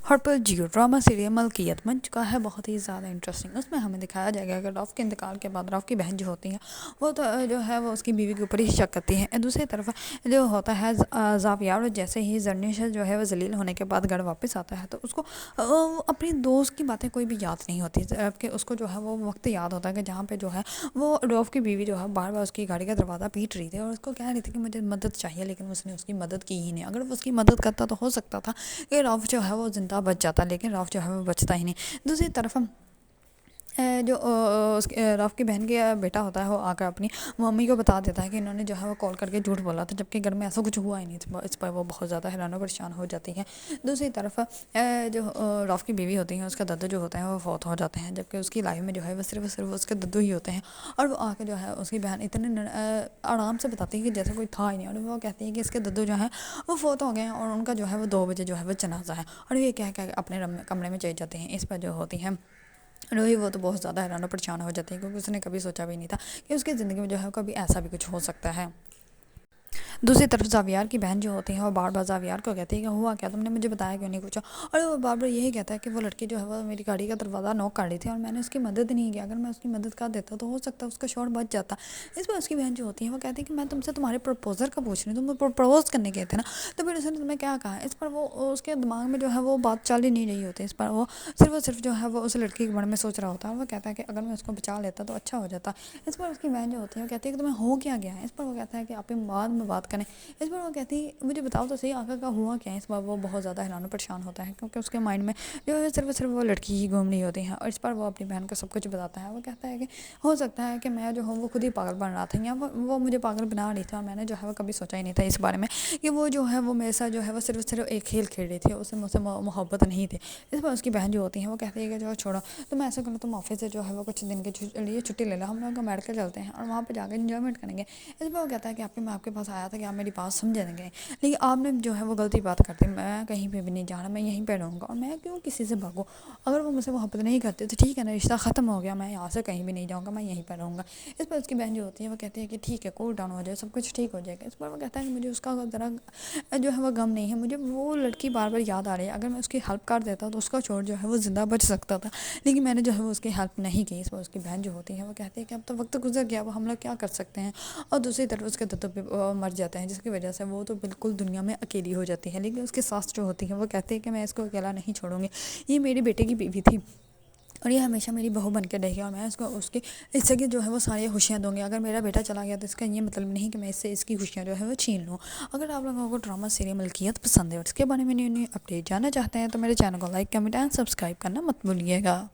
ہرپل Jio drama serial ملکیت بن چکا ہے بہت ہی زیادہ انٹرسٹنگ۔ اس میں ہمیں دکھایا جائے گا کہ راف کے انتقال کے بعد راف کی بہن جو ہوتی ہیں وہ تو جو ہے وہ اس کی بیوی کے اوپر ہی شک کرتی ہیں۔ دوسری طرف جو ہوتا ہے زاویار، جیسے ہی زرنش جو ہے وہ ذلیل ہونے کے بعد گھر واپس آتا ہے تو اس کو اپنی دوست کی باتیں کوئی بھی یاد نہیں ہوتی، جبکہ اس کو جو ہے وہ وقت یاد ہوتا ہے کہ جہاں پہ جو ہے وہ راف کی بیوی جو ہے بار بار اس کی گاڑی کا دروازہ پیٹ رہی تھی اور اس کو کہہ رہی تھی کہ مجھے مدد چاہیے، لیکن اس نے اس کی مدد کی ہی نہیں۔ اگر وہ اس کی مدد کرتا تو ہو سکتا تھا کہ راف جو ہے وہ زندہ بچ جاتا، لیکن راف جو ہے وہ بچتا ہی نہیں۔ دوسری طرف جو راف کی بہن کے بیٹا ہوتا ہے وہ آ کر اپنی ممی کو بتا دیتا ہے کہ انہوں نے جو ہے وہ کال کر کے جھوٹ بولا تھا، جبکہ گھر میں ایسا کچھ ہوا ہی نہیں تھا۔ اس پر وہ بہت زیادہ حیران و پریشان ہو جاتی ہے۔ دوسری طرف جو راف کی بیوی ہوتی ہیں اس کا ددو جو ہوتا ہے وہ فوت ہو جاتے ہیں، جبکہ اس کی لائف میں جو ہے وہ صرف اس کے ددو ہی ہوتے ہیں، اور وہ آ کے جو ہے اس کی بہن اتنے آرام سے بتاتی ہے کہ جیسے کوئی تھا ہی نہیں، اور وہ کہتی ہے کہ اس کے ددو جو ہیں وہ فوت ہو گئے ہیں اور ان کا جو ہے وہ 2 بجے جو ہے وہ جنازہ ہے، اور یہ کہہ کے اپنے کمرے میں چلے جاتے ہیں۔ اس پر جو ہوتی ہیں روہی، وہ تو بہت زیادہ حیران و پریشان ہو جاتی ہے، کیونکہ اس نے کبھی سوچا بھی نہیں تھا کہ اس کی زندگی میں جو ہے کبھی ایسا بھی کچھ ہو سکتا ہے۔ دوسری طرف زاویار کی بہن جو ہوتی ہیں وہ بار بار زاویار کو کہتی ہے کہ ہوا کیا، تم نے مجھے بتایا کیوں نہیں کچھ، اور وہ بار بار یہی کہتا ہے کہ وہ لڑکی جو ہے وہ میری گاڑی کا دروازہ نوک کر رہی تھی اور میں نے اس کی مدد نہیں کی، اگر میں اس کی مدد کر دیتا تو ہو سکتا اس کا شوہر بچ جاتا۔ اس پر اس کی بہن جو ہوتی ہے وہ کہتی ہے کہ میں تم سے تمہارے پرپوزر کا پوچھ رہی ہوں، تم پرپوز کرنے گئے تھے نا، تو پھر اس نے تمہیں کیا کہا۔ اس پر وہ اس کے دماغ میں جو ہے وہ بات چل ہی نہیں رہی ہوتی، اس پر وہ صرف جو ہے وہ اس لڑکی کے بارے میں سوچ رہا ہوتا ہے، اور وہ کہتا ہے کہ اگر میں اس کو بچا لیتا تو اچھا ہو جاتا۔ اس پر اس کی بہن جو ہوتی ہے وہ کہتی ہے کہ تمہیں ہو کیا گیا ہے۔ اس پر وہ کہتا ہے کہ آپ بعد میں بات کریں۔ اس پر وہ کہتی ہے مجھے بتاؤ تو صحیح آقا کا ہوا کیا ہے۔ اس پر وہ بہت زیادہ حیران و پریشان ہوتا ہے، کیونکہ اس کے مائنڈ میں جو ہے صرف وہ لڑکی ہی گھوم رہی ہوتی ہے، اور اس پر وہ اپنی بہن کو سب کچھ بتاتا ہے۔ وہ کہتا ہے کہ ہو سکتا ہے کہ میں جو ہوں وہ خود ہی پاگل بن رہا تھا، یا وہ مجھے پاگل بنا رہی تھی، اور میں نے جو ہے وہ کبھی سوچا ہی نہیں تھا اس بارے میں کہ وہ جو ہے وہ میرے ساتھ جو ہے وہ صرف ایک کھیل کھیل رہی تھی، اس سے مجھ سے محبت نہیں تھی۔ اس پر اس کی بہن جو ہوتی ہے وہ کہتی ہے کہ جو چھوڑو، تو میں ایسا کروں تم آفس سے جو ہے وہ کچھ دن کے لیے چھٹی لے لو، ہم لوگ میڈیکل چلتے ہیں اور وہاں پہ جا کے انجوائمنٹ کریں گے۔ اس پر وہ کہتا ہے کہ میں آپ کے پاس آیا تھا کہ آپ میری بات سمجھیں گے، لیکن آپ نے جو ہے وہ غلطی بات کرتے، میں کہیں پہ بھی نہیں جا رہا، میں یہیں پہ رہوں گا، اور میں کیوں کسی سے بھاگوں، اگر وہ مجھ سے محبت نہیں کرتے تو ٹھیک ہے نا، رشتہ ختم ہو گیا، میں یہاں سے کہیں بھی نہیں جاؤں گا، میں یہیں پہ رہوں گا۔ اس پر اس کی بہن جو ہوتی ہے وہ کہتی ہے کہ ٹھیک ہے، کول ڈاؤن ہو جائے، سب کچھ ٹھیک ہو جائے گا۔ اس پر وہ کہتا ہے کہ مجھے اس کا ذرا جو ہے وہ غم نہیں ہے، مجھے وہ لڑکی بار بار یاد آ رہی ہے، اگر میں اس کی ہیلپ کر دیتا تو اس کا شوہر جو ہے وہ زندہ بچ سکتا تھا، لیکن میں نے جو ہے وہ اس کی ہیلپ نہیں کی۔ اس پر اس کی بہن جو ہوتی ہے وہ کہتی ہے کہ اب تو وقت گزر گیا، وہ ہم لوگ کیا کر سکتے ہیں، اور دوسری طرف اس کے ددو بھی مر جاتے ہیں، جس کی وجہ سے وہ تو بالکل دنیا میں اکیلی ہو جاتی ہے۔ لیکن اس کے ساس جو ہوتی ہے وہ کہتے ہیں کہ میں اس کو اکیلا نہیں چھوڑوں گی، یہ میری بیٹے کی بیوی تھی اور یہ ہمیشہ میری بہو بن کے رہے گی، اور میں اس کو اس کی اس سے جو ہے وہ ساری خوشیاں دوں گی۔ اگر میرا بیٹا چلا گیا تو اس کا یہ مطلب نہیں کہ میں اس کی خوشیاں جو ہے وہ چھین لوں۔ اگر آپ لوگوں کو ڈرامہ سیریل ملکیت پسند ہے اور اس کے بارے میں نیو اپڈیٹ جاننا چاہتے ہیں تو میرے چینل کو لائک، کمنٹ اینڈ سبسکرائب کرنا مت بھولیے گا۔